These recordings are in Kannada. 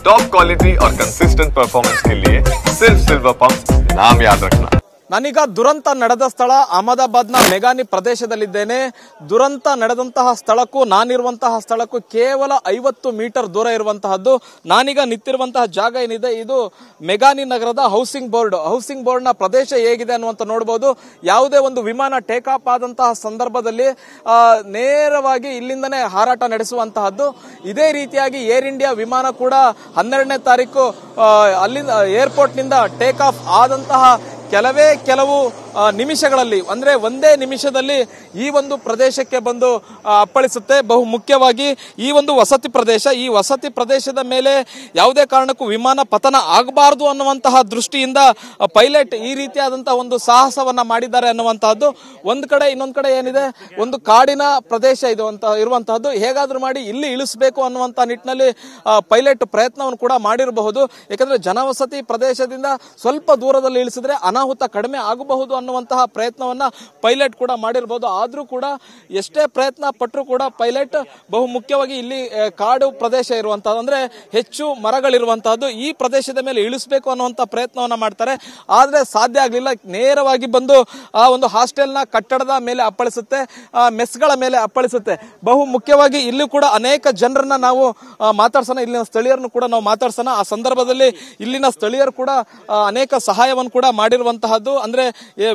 टॉप क्वालिटी और कंसिस्टेंट परफॉर्मेंस के लिए सिर्फ सिल्वर पंप नाम याद रखना। ನಾನೀಗ ದುರಂತ ನಡೆದ ಸ್ಥಳ ಅಹಮದಾಬಾದ್ನ ಮೆಗಾನಿ ಪ್ರದೇಶದಲ್ಲಿದ್ದೇನೆ. ದುರಂತ ನಡೆದಂತಹ ಸ್ಥಳಕ್ಕೂ ನಾನಿರುವಂತಹ ಸ್ಥಳಕ್ಕೂ ಕೇವಲ 50 ಮೀಟರ್ ದೂರ ಇರುವಂತಹದ್ದು. ನಾನೀಗ ನಿಂತಿರುವಂತಹ ಜಾಗ ಏನಿದೆ ಇದು ಮೆಗಾನಿ ನಗರದ ಹೌಸಿಂಗ್ ಬೋರ್ಡ್ನ ಪ್ರದೇಶ ಹೇಗಿದೆ ಅನ್ನುವಂತ ನೋಡಬಹುದು. ಯಾವುದೇ ಒಂದು ವಿಮಾನ ಟೇಕ್ ಆಫ್ ಆದಂತಹ ಸಂದರ್ಭದಲ್ಲಿ ನೇರವಾಗಿ ಇಲ್ಲಿಂದನೇ ಹಾರಾಟ ನಡೆಸುವಂತಹದ್ದು. ಇದೇ ರೀತಿಯಾಗಿ ಏರ್ ಇಂಡಿಯಾ ವಿಮಾನ ಕೂಡ 12ನೇ ತಾರೀಕು ಅಲ್ಲಿಂದ ಏರ್ಪೋರ್ಟ್ ನಿಂದ ಟೇಕ್ ಆಫ್ ಆದಂತಹ ಕೆಲವು ನಿಮಿಷಗಳಲ್ಲಿ ಅಂದ್ರೆ ಒಂದೇ ನಿಮಿಷದಲ್ಲಿ ಈ ಒಂದು ಪ್ರದೇಶಕ್ಕೆ ಬಂದು ಅಪ್ಪಳಿಸುತ್ತೆ. ಬಹು ಮುಖ್ಯವಾಗಿ ಈ ಒಂದು ಈ ವಸತಿ ಪ್ರದೇಶದ ಮೇಲೆ ಯಾವುದೇ ಕಾರಣಕ್ಕೂ ವಿಮಾನ ಪತನ ಆಗಬಾರದು ಅನ್ನುವಂತಹ ದೃಷ್ಟಿಯಿಂದ ಪೈಲಟ್ ಈ ರೀತಿಯಾದಂತಹ ಒಂದು ಸಾಹಸವನ್ನ ಮಾಡಿದ್ದಾರೆ ಅನ್ನುವಂತಹದ್ದು. ಒಂದ್ ಕಡೆ ಇನ್ನೊಂದ್ ಕಡೆ ಏನಿದೆ, ಒಂದು ಕಾಡಿನ ಪ್ರದೇಶ ಇದು ಅಂತ ಇರುವಂತಹದ್ದು. ಹೇಗಾದ್ರೂ ಮಾಡಿ ಇಲ್ಲಿ ಇಳಿಸಬೇಕು ಅನ್ನುವಂತಹ ನಿಟ್ಟಿನಲ್ಲಿ ಪೈಲಟ್ ಪ್ರಯತ್ನವನ್ನು ಕೂಡ ಮಾಡಿರಬಹುದು. ಯಾಕಂದ್ರೆ ಜನವಸತಿ ಪ್ರದೇಶದಿಂದ ಸ್ವಲ್ಪ ದೂರದಲ್ಲಿ ಇಳಿಸಿದ್ರೆ ಅನಾಹುತ ಕಡಿಮೆ ಆಗಬಹುದು ಅನ್ನುವಂತಹ ಪ್ರಯತ್ನವನ್ನ ಪೈಲಟ್ ಕೂಡ ಮಾಡಿರಬಹುದು. ಆದ್ರೂ ಕೂಡ ಎಷ್ಟೇ ಪ್ರಯತ್ನ ಪಟ್ಟರು ಕೂಡ ಪೈಲಟ್ ಬಹು ಮುಖ್ಯವಾಗಿ ಇಲ್ಲಿ ಕಾಡು ಪ್ರದೇಶ ಇರುವಂತಹದ್ದು, ಅಂದ್ರೆ ಹೆಚ್ಚು ಮರಗಳಿರುವಂತಹದ್ದು, ಈ ಪ್ರದೇಶದ ಮೇಲೆ ಇಳಿಸಬೇಕು ಅನ್ನುವಂತ ಪ್ರಯತ್ನವನ್ನ ಮಾಡ್ತಾರೆ. ಆದ್ರೆ ಸಾಧ್ಯ ಆಗ್ಲಿಲ್ಲ. ನೇರವಾಗಿ ಬಂದು ಆ ಒಂದು ಹಾಸ್ಟೆಲ್ನ ಕಟ್ಟಡದ ಮೇಲೆ ಅಪ್ಪಳಿಸುತ್ತೆ, ಮೆಸ್ಗಳ ಮೇಲೆ ಅಪ್ಪಳಿಸುತ್ತೆ. ಬಹು ಮುಖ್ಯವಾಗಿ ಇಲ್ಲಿ ಕೂಡ ಅನೇಕ ಜನರನ್ನ ನಾವು ಮಾತಾಡ್ಸೋಣ, ಇಲ್ಲಿನ ಸ್ಥಳೀಯರನ್ನು ಕೂಡ ನಾವು ಮಾತಾಡ್ಸೋಣ. ಆ ಸಂದರ್ಭದಲ್ಲಿ ಇಲ್ಲಿನ ಸ್ಥಳೀಯರು ಕೂಡ ಅನೇಕ ಸಹಾಯವನ್ನು ಕೂಡ ಮಾಡಿರುವಂತಹದ್ದು. ಅಂದ್ರೆ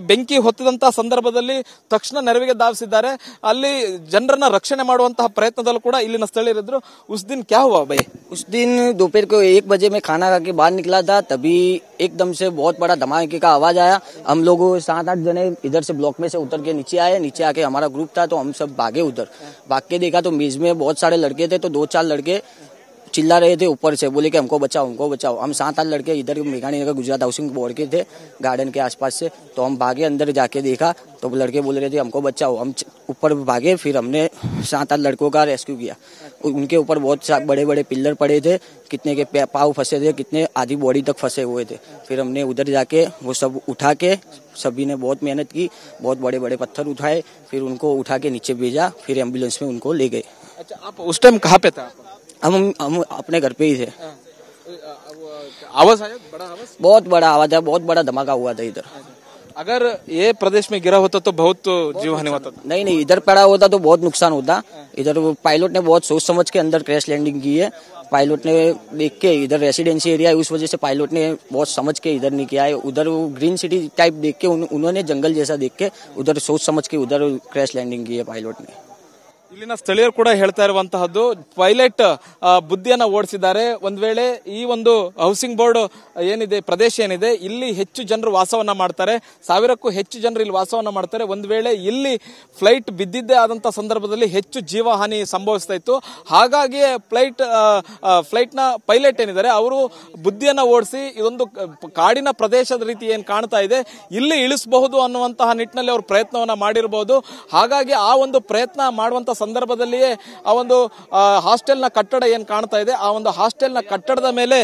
ಬೆಂಕಿ ಹೊತ್ತಿದಂತಹ ಸಂದರ್ಭದಲ್ಲಿ ತಕ್ಷಣ ನೆರವಿಗೆ ಧಾವಿಸಿದ್ದಾರೆ. ಅಲ್ಲಿ ಜನರನ್ನ ರಕ್ಷಣೆ ಮಾಡುವಂತಹ ಪ್ರಯತ್ನದಲ್ಲೂ ಕೂಡ ಇಲ್ಲಿನ ಸ್ಥಳೀಯರಿದ್ರು. उस दिन क्या हुआ भाई? उस दिन दोपहर को 1 बजे में खाना खा के बाहर निकला था, तभी एकदम से बहुत बड़ा धमाके का आवाज आया. हम लोग 7-8 जने इधर से ब्लॉक में से उतर के नीचे आए. नीचे आके हमारा ग्रुप था तो हम सब भागे उधर. भाग के देखा तो मेज में बहुत सारे लड़के थे, तो 2-4 लड़के चिल्ला रहे थे ऊपर से, बोले कि हमको बचाओ. हम 7-8 लड़के इधर मेघानी नगर गुजरात हाउसिंग बोर्ड के थे, गार्डन के आसपास से. तो हम भागे, अंदर जाके देखा तो लड़के बोल रहे थे हमको बचाओ. हम ऊपर भागे, फिर हमने 7-8 लड़कों का रेस्क्यू किया. उनके ऊपर बहुत बड़े बड़े पिल्लर पड़े थे, कितने के पाँव फंसे थे, कितने आधी बॉडी तक फंसे हुए थे. फिर हमने उधर जाके वो सब उठा के, सभी ने बहुत मेहनत की, बहुत बड़े बड़े पत्थर उठाए, फिर उनको उठा के नीचे भेजा, फिर एम्बुलेंस में उनको ले गए. अच्छा, आप उस टाइम कहाँ पे था? हम अपने घर पे ही थे. आवाज आया, बड़ा आवाज, बहुत बड़ा आवाज है, बहुत बड़ा धमाका हुआ था इधर. अगर ये प्रदेश में गिरा होता तो बहुत जीव हानि होता. नहीं, इधर पड़ा होता तो बहुत नुकसान होता. इधर पायलट ने बहुत सोच समझ के अंदर क्रैश लैंडिंग की है. पायलट ने देख के, इधर रेसिडेंसी एरिया है, उस वजह से पायलट ने बहुत समझ के इधर नहीं किया है. उधर ग्रीन सिटी टाइप देख के उन्होंने जंगल जैसा देख के उधर सोच समझ के उधर क्रैश लैंडिंग की है पायलट ने. ಇಲ್ಲಿನ ಸ್ಥಳೀಯರು ಕೂಡ ಹೇಳ್ತಾ ಇರುವಂತಹದ್ದು, ಪೈಲಟ್ ಬುದ್ಧಿಯನ್ನ ಓಡಿಸಿದ್ದಾರೆ. ಒಂದ್ ವೇಳೆ ಈ ಒಂದು ಹೌಸಿಂಗ್ ಬೋರ್ಡ್ ಏನಿದೆ, ಪ್ರದೇಶ ಏನಿದೆ, ಇಲ್ಲಿ ಹೆಚ್ಚು ಜನರು ವಾಸವನ್ನ ಮಾಡ್ತಾರೆ, 1000ಕ್ಕೂ ಹೆಚ್ಚು ಜನರು ಇಲ್ಲಿ ವಾಸವನ್ನ ಮಾಡ್ತಾರೆ. ಒಂದ್ ವೇಳೆ ಇಲ್ಲಿ ಫ್ಲೈಟ್ ಬಿದ್ದಿದ್ದೇ ಆದಂತಹ ಸಂದರ್ಭದಲ್ಲಿ ಹೆಚ್ಚು ಜೀವಹಾನಿ ಸಂಭವಿಸ್ತಾ ಇತ್ತು. ಹಾಗಾಗಿ ಫ್ಲೈಟ್ ನ ಪೈಲಟ್ ಏನಿದ್ದಾರೆ ಅವರು ಬುದ್ಧಿಯನ್ನ ಓಡಿಸಿ ಇದೊಂದು ಕಾಡಿನ ಪ್ರದೇಶದ ರೀತಿ ಏನ್ ಕಾಣ್ತಾ ಇದೆ, ಇಲ್ಲಿ ಇಳಿಸಬಹುದು ಅನ್ನುವಂತಹ ನಿಟ್ಟಿನಲ್ಲಿ ಅವರು ಪ್ರಯತ್ನವನ್ನ ಮಾಡಿರಬಹುದು. ಹಾಗಾಗಿ ಆ ಒಂದು ಪ್ರಯತ್ನ ಮಾಡುವಂತ ಸಂದರ್ಭದಲ್ಲಿಯೇ ಆ ಒಂದು ಹಾಸ್ಟೆಲ್ನ ಕಟ್ಟಡ ಏನ್ ಕಾಣ್ತಾ ಇದೆ, ಆ ಒಂದು ಹಾಸ್ಟೆಲ್ನ ಕಟ್ಟಡದ ಮೇಲೆ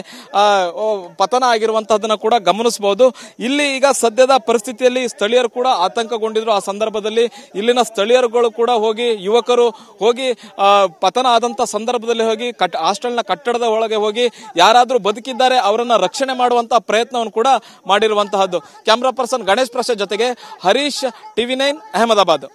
ಪತನ ಆಗಿರುವಂತಹದನ್ನ ಕೂಡ ಗಮನಿಸಬಹುದು. ಇಲ್ಲಿ ಈಗ ಸದ್ಯದ ಪರಿಸ್ಥಿತಿಯಲ್ಲಿ ಸ್ಥಳೀಯರು ಕೂಡ ಆತಂಕಗೊಂಡಿದ್ರು. ಆ ಸಂದರ್ಭದಲ್ಲಿ ಇಲ್ಲಿನ ಸ್ಥಳೀಯರುಗಳು ಕೂಡ ಯುವಕರು ಹೋಗಿ ಪತನ ಆದಂತ ಸಂದರ್ಭದಲ್ಲಿ ಹೋಗಿ ಹಾಸ್ಟೆಲ್ನ ಕಟ್ಟಡದ ಒಳಗೆ ಹೋಗಿ ಯಾರಾದ್ರೂ ಬದುಕಿದ್ದಾರೆ ಅವರನ್ನ ರಕ್ಷಣೆ ಮಾಡುವಂತಹ ಪ್ರಯತ್ನವನ್ನು ಕೂಡ ಮಾಡಿರುವಂತಹದ್ದು. ಕ್ಯಾಮರಾ ಪರ್ಸನ್ ಗಣೇಶ್ ಪ್ರಸಾದ್ ಜೊತೆಗೆ ಹರೀಶ್, TV9 ಅಹಮದಾಬಾದ್.